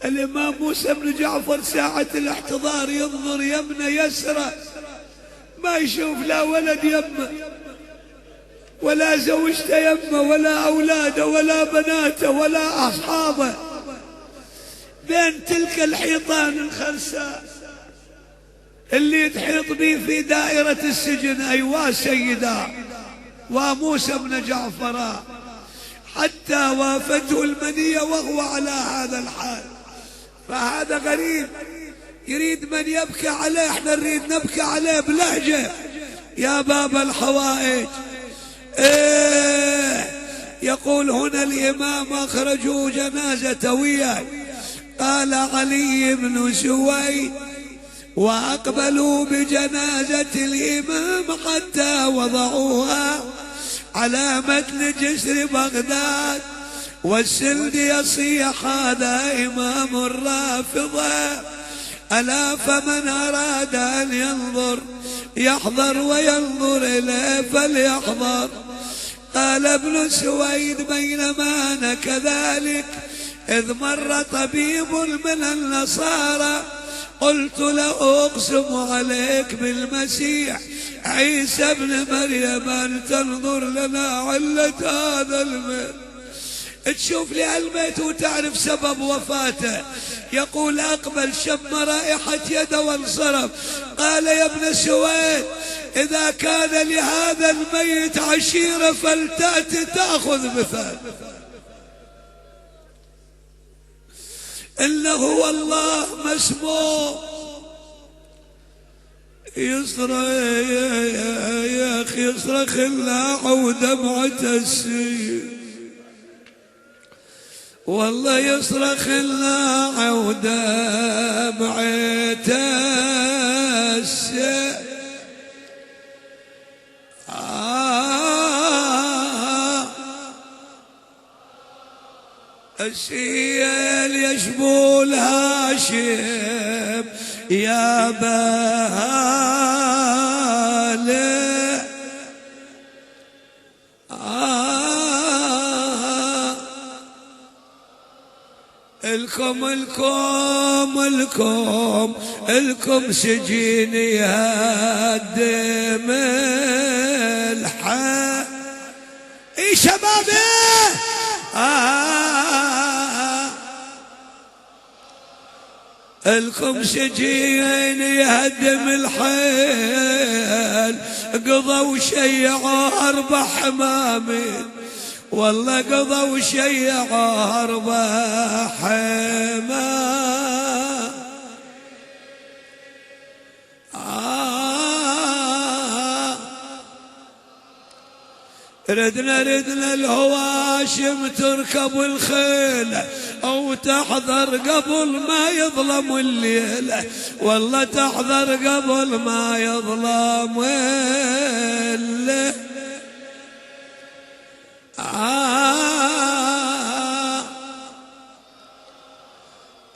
الإمام موسى بن جعفر ساعة الاحتضار ينظر يمنى يسرى، ما يشوف لا ولد يمه ولا زوجته يمه ولا أولاده ولا بناته ولا أصحابه، بين تلك الحيطان الخرساء اللي تحيط به في دائرة السجن. أيوا سيدا وموسى بن جعفر حتى وافته المنية وهو على هذا الحال. فهذا غريب يريد من يبكي عليه، احنا نريد نبكي عليه بلهجة. يا باب الحوائج يقول هنا الإمام أخرجوا جنازة وياي، قال علي بن سويد وأقبلوا بجنازة الإمام حتى وضعوها على متن جسر بغداد، والسلد يصيح هذا إمام الرافضة، ألا فمن أراد أن ينظر يحضر وينظر إليه فليحضر. قال ابن سويد بينما أنا كذلك إذ مر طبيب من النصارى، قلت له أقسم عليك بالمسيح عيسى ابن مريم أن تنظر لنا علة هذا الميت، تشوف لي الميت وتعرف سبب وفاته. يقول أقبل شم رائحة يده وانصرف. قال يا ابن سويد إذا كان لهذا الميت عشيرة فلتأتي تأخذ مثال، إنه والله مسموم. يصرخ يا أخي يصرخ الله ودمعة السيل، والله يصرخ الله ودمعة السيل. السيل يشبو الهاشم يا بالي، الكم سجين يهدم الحال. اي شبابي الكم سجين يهدم الحيل، قضوا شيعوا 4 حمامين، والله قضوا شيعوا 4 حمام. ردنا الهواشم تركب الخيل أو تحذر قبل ما يظلم الليلة، والله تحذر قبل ما يظلم الليلة.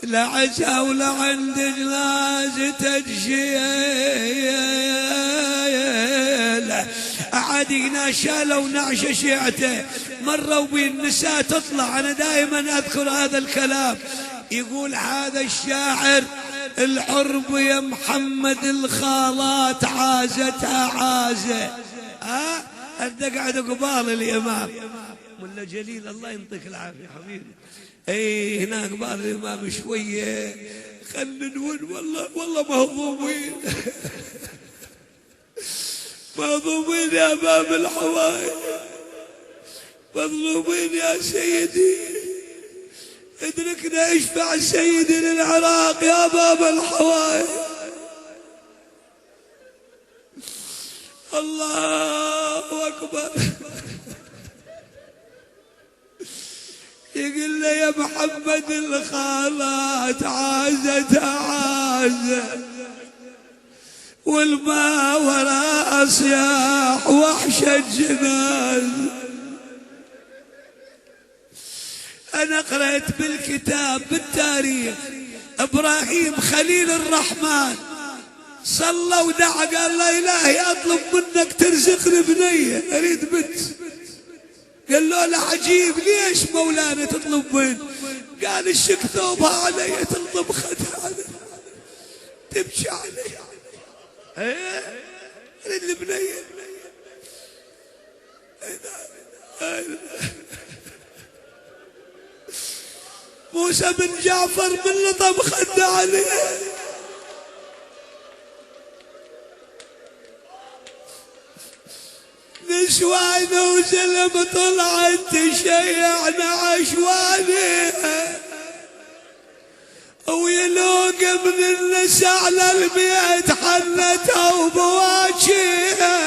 لا عزا ولا عند جنازة تجشيله، أعادينا شالوا نعش شيعته، مروا بالنساء تطلع. أنا دائما أذكر هذا الكلام، يقول هذا الشاعر الحرب يا محمد الخالات عازتها عازة. أنت قاعد قبال الإمام ملا جليل الله ينطيك العافية حبيبي. اي هنا قبال الإمام شوية خلنا والله مهضومين مظلومين يا باب الحوائج، مظلومين يا سيدي. ادركنا اشفع سيدي للعراق يا باب الحوائج. الله أكبر. يقول لي يا محمد الخالات عازت عازت، والماء وراء صياح وحش الجناز. أنا قرأت بالكتاب بالتاريخ إبراهيم خليل الرحمن صلى ودعا قال لا إلهي أطلب منك ترزقني بنية، أريد بنت. قال له لا عجيب ليش مولانا تطلب بنت؟ قال الشك ثوبها علي تنضم خدها علي تبكي علي. البنية موسى بن جعفر من لطم خده عليه. نسوان وزلم طلعت تشيعنا عشواني ويلوق من النساء على البيت حنتها وبواجيها.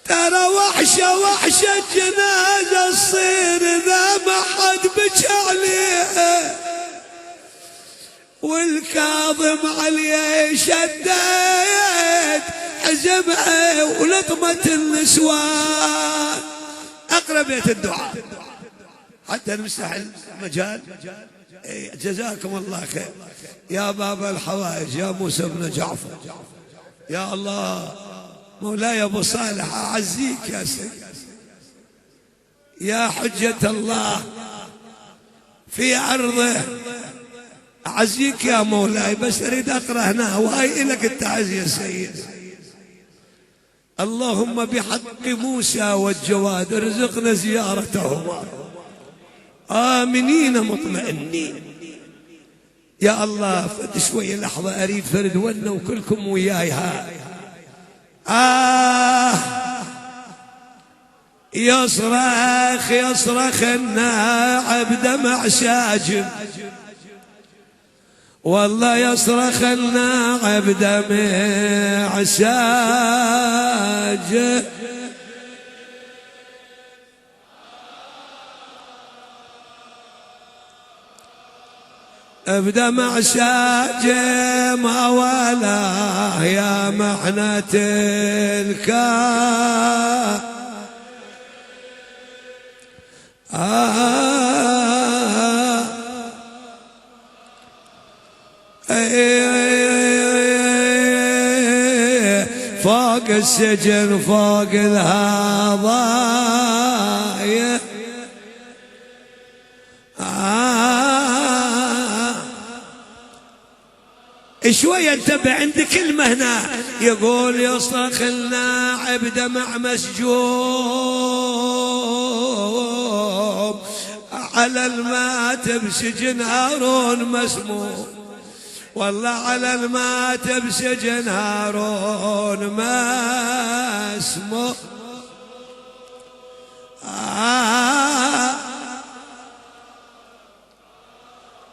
ترى وحشة وحشة جنازة تصير إذا ما حد بكى عليها. والكاظم عليه شديت حزمها ولطمة النسوان. اقرا بيت الدعاء حتى نفتح المجال. جزاكم الله خير يا باب الحوائج يا موسى بن جعفر. يا الله مولاي ابو صالح اعزيك يا سيد يا حجة الله في عرضه. اعزيك يا مولاي بس اريد اقرا هنا وهي لك التعزية سيد. اللهم بحق موسى والجواد ارزقنا زيارتهما آمنين مطمئنين. يا الله فد شوي لحظة أريد فرد ونه وكلكم ويايها. يصرخ الناعب دمع ساجد. والله يصرخ الناعب دمع ساجد. بدمع ساجم أولاه يا محنة الكا. فوق السجن فوق الهضايا. شوية انتبه عندي كلمة هنا يقول يصرخ الناعب دمع مسجون على الماتب سجن هارون مسموم. والله على الماتب سجن هارون مسموم.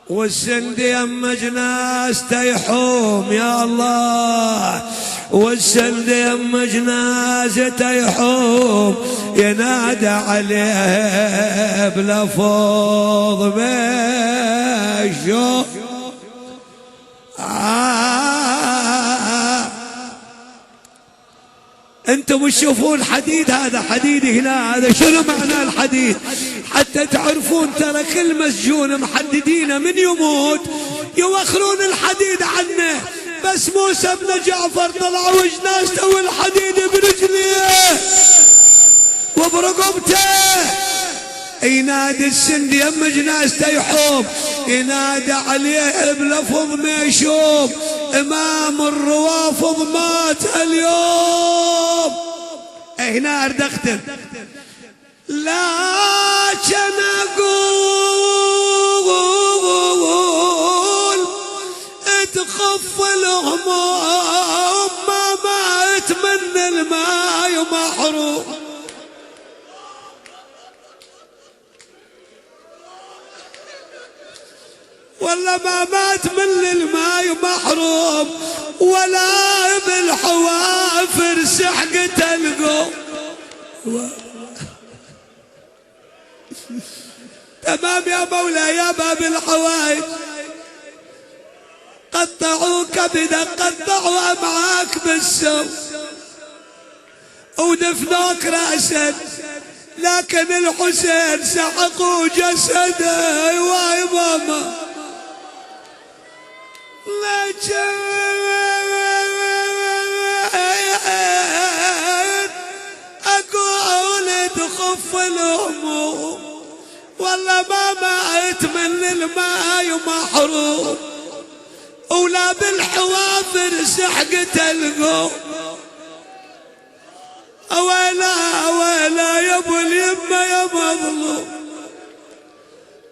والسند يمج ناس تيحوم يا الله. والسند يمج ناس تيحوم ينادى عليه بلفظ مشو. انتم تشوفون حديد هذا حديد هنا هذا شنو معنى الحديد حتى تعرفون ترى كل مسجون محددين من يموت يوخرون الحديد عنه. بس موسى بن جعفر طلع وجنازته والحديد برجليه وبرقبته. ينادي السند يم جنازته يحوم ينادى عليه بلفظ ميشوم. امام الروافض مات اليوم. هنا اريد اختم لكن اقول تخف الهموم ما مات من الماء محروم. والله ما مات من الماء محروم ولا بالحوافر سحقة القوم. تمام يا مولاي يا باب الحوائج. قطعوا كبدك قطعوا امعاك بالسم ودفنوك راسا لكن الحسين سحقوا جسده. ايوا يا ماما اقول تخف الهموم والله ما مات من الماي محروم، ولا بالحوافر سحقة القوم. اويلا اويلا يا ابو اليمه يا مظلوم،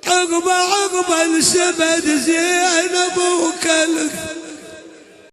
عقبه عقبه انسبد زينب وكلف.